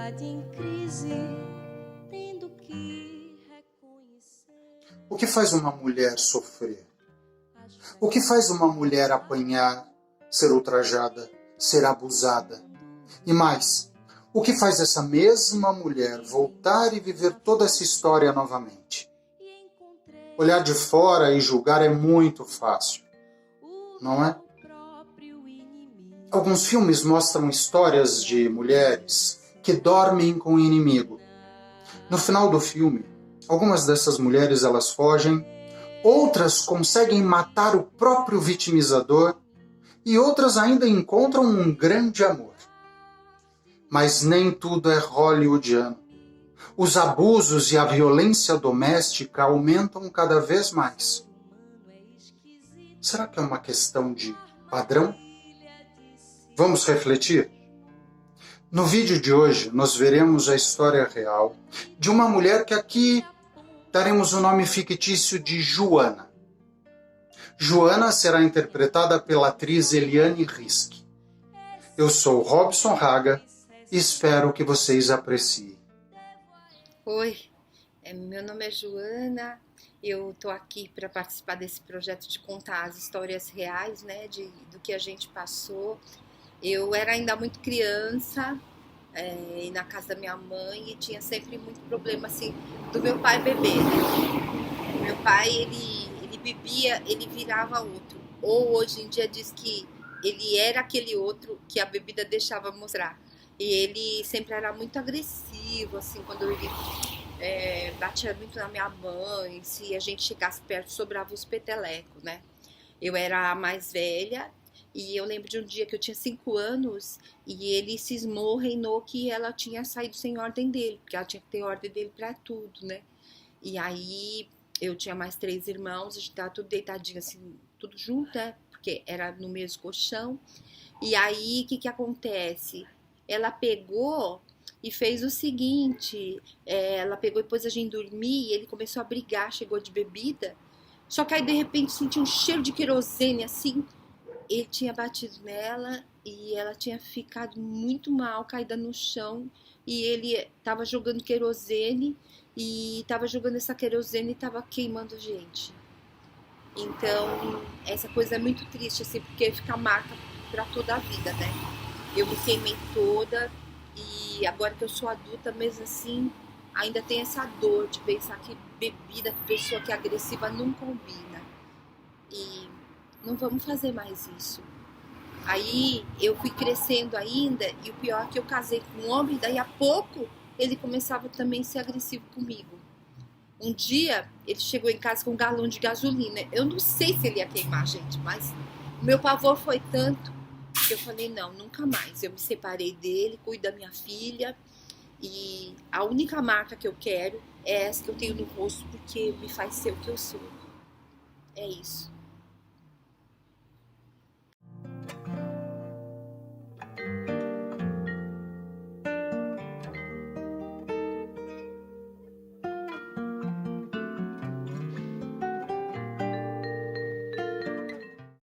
sociedade em crise, tendo que reconhecer. O que faz uma mulher sofrer? O que faz uma mulher apanhar, ser ultrajada, ser abusada? E mais, o que faz essa mesma mulher voltar e viver toda essa história novamente? Olhar de fora e julgar é muito fácil, não é? Alguns filmes mostram histórias de mulheres que dormem com o inimigo. No final do filme, algumas dessas mulheres elas fogem, outras conseguem matar o próprio vitimizador e outras ainda encontram um grande amor. Mas nem tudo é hollywoodiano. Os abusos e a violência doméstica aumentam cada vez mais. Será que é uma questão de padrão? Vamos refletir? No vídeo de hoje, nós veremos a história real de uma mulher que aqui daremos o nome fictício de Joana. Joana será interpretada pela atriz Eliane Risk. Eu sou Robson Raga e espero que vocês apreciem. Oi, meu nome é Joana, eu tô aqui para participar desse projeto de contar as histórias reais, né, do que a gente passou. Eu era ainda muito criança, e na casa da minha mãe, e tinha sempre muito problema, assim, do meu pai beber, né? Meu pai, ele bebia, ele virava outro. Ou hoje em dia diz que ele era aquele outro que a bebida deixava mostrar. E ele sempre era muito agressivo, assim, quando ele batia muito na minha mãe, se a gente chegasse perto, sobrava os petelecos, né? Eu era a mais velha, e eu lembro de um dia que eu tinha 5 anos, e ele cismou, reinou que ela tinha saído sem ordem dele, porque ela tinha que ter ordem dele pra tudo, né? E aí, eu tinha mais 3 irmãos, a gente tava tudo deitadinho, assim, tudo junto, né? Porque era no mesmo colchão. E aí, o que acontece? Ela pegou e fez o seguinte, ela pegou e pôs a gente dormir, e ele começou a brigar, chegou de bebida, só que aí de repente sentiu um cheiro de querosene, assim, ele tinha batido nela e ela tinha ficado muito mal, caída no chão, e ele tava jogando querosene, e tava jogando essa querosene e tava queimando a gente. Então, essa coisa é muito triste, assim, porque fica marca pra toda a vida, né? Eu me queimei toda, e agora que eu sou adulta, mesmo assim, ainda tem essa dor de pensar que bebida com pessoa que é agressiva não combina. E não vamos fazer mais isso. Aí eu fui crescendo ainda, e o pior é que eu casei com um homem, daí a pouco ele começava também a ser agressivo comigo. Um dia ele chegou em casa com um galão de gasolina. Eu não sei se ele ia queimar a gente, mas o meu pavor foi tanto que eu falei, não, nunca mais. Eu me separei dele, cuido da minha filha, e a única marca que eu quero é essa que eu tenho no rosto, porque me faz ser o que eu sou. É isso.